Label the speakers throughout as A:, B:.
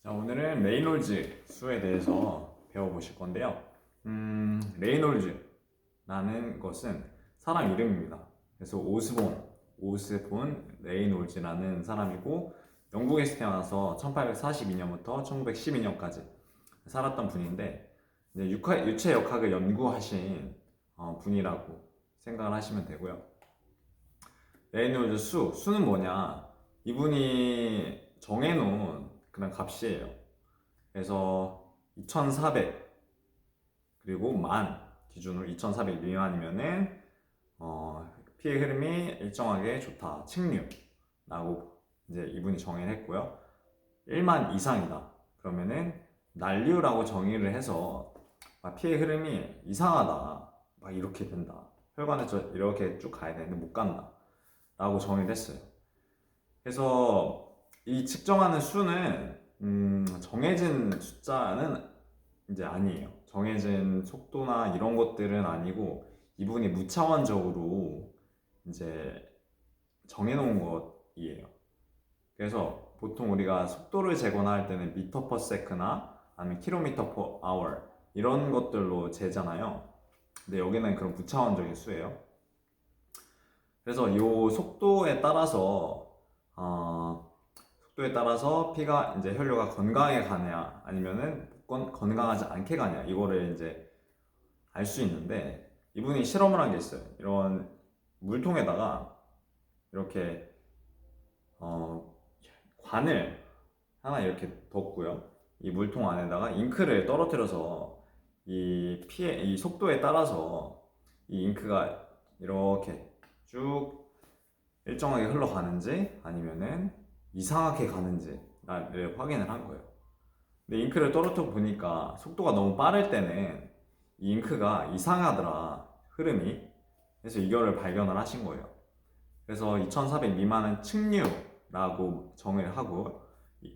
A: 자, 오늘은 레이놀즈 수에 대해서 배워보실 건데요. 레이놀즈라는 것은 사람 이름입니다. 그래서 오스본 레이놀즈라는 사람이고 영국에서 태어나서 1842년부터 1912년까지 살았던 분인데 이제 유체 역학을 연구하신 분이라고 생각을 하시면 되고요. 레이놀즈 수는 뭐냐? 이분이 정해놓은 그런 값이에요. 그래서 2400 그리고 만 기준으로 2400 미만이면은 피해 흐름이 일정하게 좋다, 칙류라고 이제 이분이 정의를 했고요. 1만 이상이다 그러면은 난류라고 정의를 해서 피해 흐름이 이상하다, 막 이렇게 된다, 혈관에 이렇게 쭉 가야 되는데 못 간다 라고 정의를 했어요. 그래서 이 측정하는 수는 정해진 숫자는 이제 아니에요. 정해진 속도나 이런 것들은 아니고 이분이 무차원적으로 이제 정해놓은 것이에요. 그래서 보통 우리가 속도를 재거나 할 때는 미터 퍼 세크나 아니면 킬로미터 퍼 아워 이런 것들로 재잖아요. 근데 여기는 그런 무차원적인 수예요. 그래서 이 속도에 따라서 피가 이제 혈류가 건강하게 가냐 아니면은 건강하지 않게 가냐 이거를 이제 알 수 있는데, 이분이 실험을 한 게 있어요. 이런 물통에다가 이렇게 관을 하나 이렇게 뒀고요. 이 물통 안에다가 잉크를 떨어뜨려서 이 속도에 따라서 이 잉크가 이렇게 쭉 일정하게 흘러가는지 아니면은 이상하게 가는지를 확인을 한 거예요. 근데 잉크를 떨어뜨려 보니까 속도가 너무 빠를 때는 이 잉크가 이상하더라, 흐름이. 그래서 이거를 발견을 하신 거예요. 그래서 2400 미만은 측류라고 정의를 하고,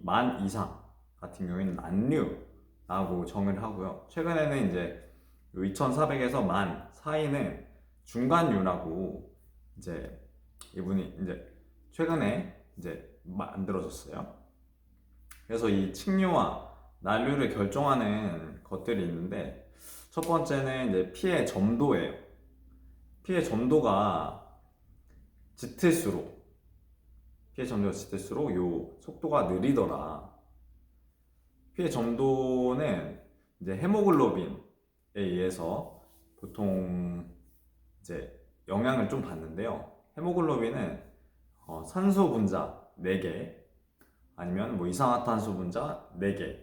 A: 만 이상 같은 경우에는 난류라고 정의를 하고요. 최근에는 이제 2400에서 만 사이는 중간류라고 이제 이분이 이제 최근에 이제 만들어졌어요. 그래서 이 칙류와 난류를 결정하는 것들이 있는데, 첫 번째는 이제 피해 점도예요. 피해 점도가 짙을수록 요 속도가 느리더라. 피해 점도는 이제 헤모글로빈에 의해서 보통 이제 영향을 좀 받는데요. 헤모글로빈은 산소 분자 4개 아니면 뭐 이산화탄소 분자 4개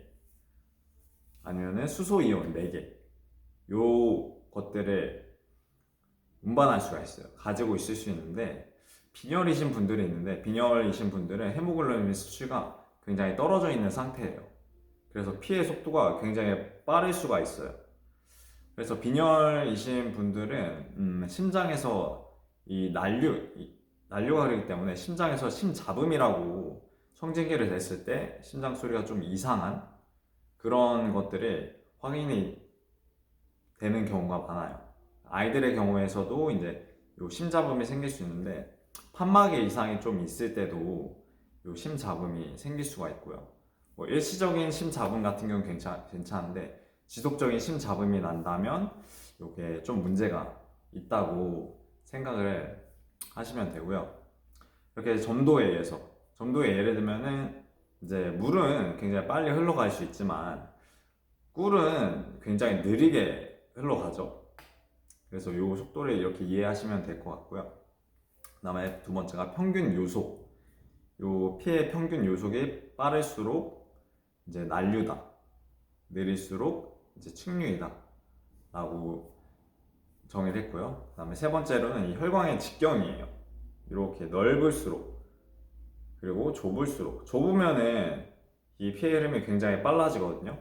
A: 아니면 수소이온 4개, 요 것들을 운반할 수가 있어요. 가지고 있을 수 있는데, 빈혈이신 분들이 있는데 빈혈이신 분들은 헤모글로빈 수치가 굉장히 떨어져 있는 상태예요. 그래서 피해 속도가 굉장히 빠를 수가 있어요. 그래서 빈혈이신 분들은 심장에서 이 난류가 흐르기 때문에 심장에서 심잡음이라고 청진기를 댔을 때 심장 소리가 좀 이상한 그런 것들이 확인이 되는 경우가 많아요. 아이들의 경우에서도 이제 요 심잡음이 생길 수 있는데, 판막의 이상이 좀 있을 때도 요 심잡음이 생길 수가 있고요. 뭐 일시적인 심잡음 같은 경우는 괜찮은데 지속적인 심잡음이 난다면 이게 좀 문제가 있다고 생각을 하시면 되고요. 이렇게 점도에 예를 들면은 이제 물은 굉장히 빨리 흘러갈 수 있지만 꿀은 굉장히 느리게 흘러가죠. 그래서 이 속도를 이렇게 이해하시면 될 것 같고요. 그 다음에 두 번째가 평균 요속. 요 피해 평균 요속이 빠를수록 이제 난류다, 느릴수록 이제 측류이다 라고 정의를 했고요. 그 다음에 세 번째로는 이 혈관의 직경이에요. 이렇게 넓을수록 그리고 좁으면은 이 피해 흐름이 굉장히 빨라지거든요.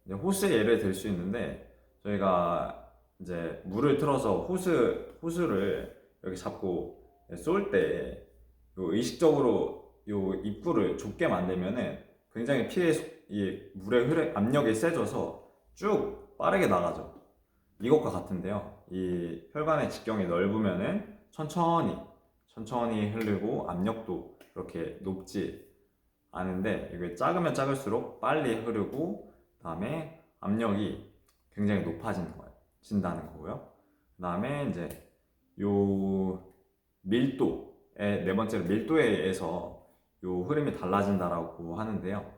A: 호스의 예를 들 수 있는데, 저희가 이제 물을 틀어서 호스를 이렇게 잡고 쏠 때 의식적으로 요 입구를 좁게 만들면은 굉장히 이 물의 압력이 세져서 쭉 빠르게 나가죠. 이것과 같은데요. 이 혈관의 직경이 넓으면은 천천히 흐르고 압력도 그렇게 높지 아는데 이게 작으면 작을수록 빨리 흐르고 그다음에 압력이 굉장히 높아지는 거예요. 진다는 거고요. 그다음에 이제 요 밀도에 네 번째로 밀도에 의해서 요 흐름이 달라진다라고 하는데요.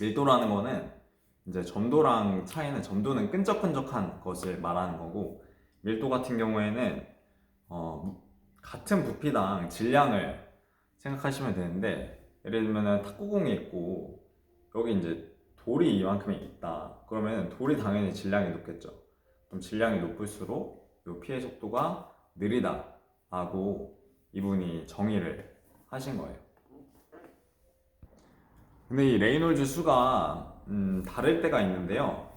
A: 밀도라는 거는 이제 점도랑 차이는 점도는 끈적끈적한 것을 말하는 거고 밀도 같은 경우에는 같은 부피당 질량을 생각하시면 되는데 예를 들면 탁구공이 있고 여기 이제 돌이 이만큼이 있다 그러면 돌이 당연히 질량이 높겠죠. 그럼 질량이 높을수록 이 피해 속도가 느리다 라고 이분이 정의를 하신 거예요. 근데 이 레이놀즈 수가 다를 때가 있는데요.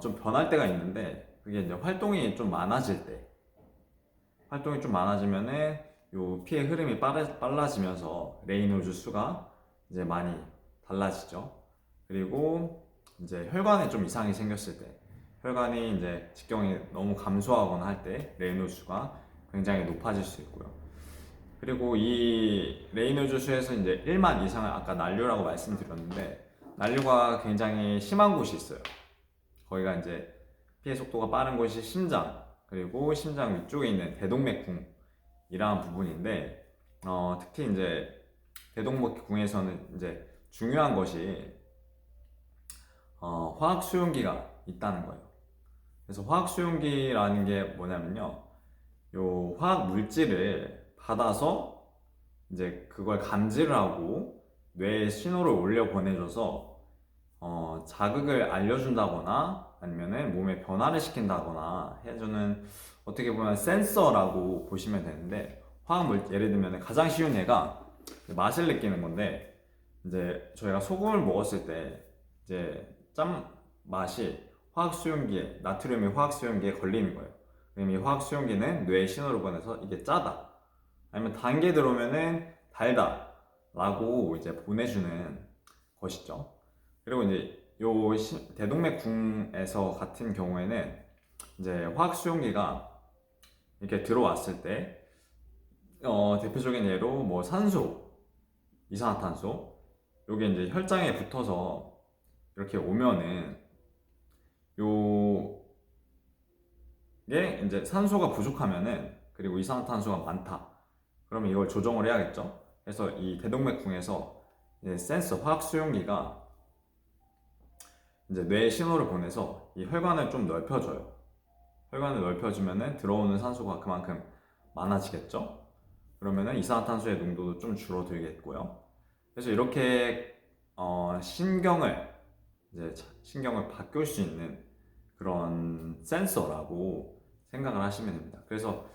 A: 좀 변할 때가 있는데 그게 이제 활동이 좀 많아질 때 활동이 좀 많아지면은 요 피해 흐름이 빨라지면서 레이놀즈 수가 이제 많이 달라지죠. 그리고 이제 혈관에 좀 이상이 생겼을 때 혈관이 이제 직경이 너무 감소하거나 할 때 레이놀즈 수가 굉장히 높아질 수 있고요. 그리고 이 레이놀즈 수에서 이제 1만 이상을 아까 난류라고 말씀드렸는데 난류가 굉장히 심한 곳이 있어요. 거기가 이제 피해 속도가 빠른 곳이 심장 그리고 심장 위쪽에 있는 대동맥궁이라는 부분인데 특히 이제 대동맥궁에서는 이제 중요한 것이 화학 수용기가 있다는 거예요. 그래서 화학 수용기라는 게 뭐냐면요, 요 화학 물질을 받아서 이제 그걸 감지를 하고 뇌에 신호를 올려 보내줘서 자극을 알려준다거나 아니면은 몸에 변화를 시킨다거나 해주는 어떻게 보면 센서라고 보시면 되는데 화학물 예를 들면 가장 쉬운 예가 맛을 느끼는 건데 이제 저희가 소금을 먹었을 때 이제 짠 맛이 화학 수용기에 나트륨이 화학 수용기에 걸리는 거예요. 그럼 이 화학 수용기는 뇌에 신호를 보내서 이게 짜다 아니면 단 게 들어오면은 달다 라고 이제 보내주는 것이죠. 그리고 이제 요 대동맥궁에서 같은 경우에는 이제 화학 수용기가 이렇게 들어왔을 때 대표적인 예로 뭐 산소, 이산화탄소 요게 이제 혈장에 붙어서 이렇게 오면은 요게 이제 산소가 부족하면은 그리고 이산화탄소가 많다 그러면 이걸 조정을 해야겠죠. 그래서 이 대동맥궁에서 센서 화학 수용기가 이제 뇌에 신호를 보내서 이 혈관을 좀 넓혀줘요. 혈관을 넓혀주면은 들어오는 산소가 그만큼 많아지겠죠. 그러면은 이산화탄소의 농도도 좀 줄어들겠고요. 그래서 이렇게 신경을 바꿀 수 있는 그런 센서라고 생각을 하시면 됩니다. 그래서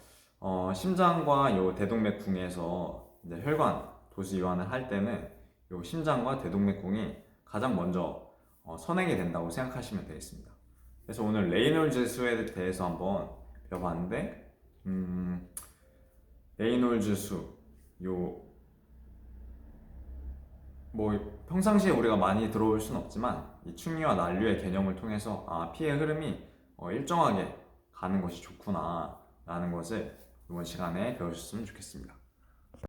A: 심장과 요 대동맥궁에서 이제 혈관 도수 이완을 할 때는 요 심장과 대동맥궁이 가장 먼저 선행이 된다고 생각하시면 되겠습니다. 그래서 오늘 레이놀즈 수에 대해서 한번 배워봤는데 레이놀즈 수, 뭐 평상시에 우리가 많이 들어올 수는 없지만 이 충리와 난류의 개념을 통해서 피해 흐름이 일정하게 가는 것이 좋구나 라는 것을 이번 시간에 배우셨으면 좋겠습니다.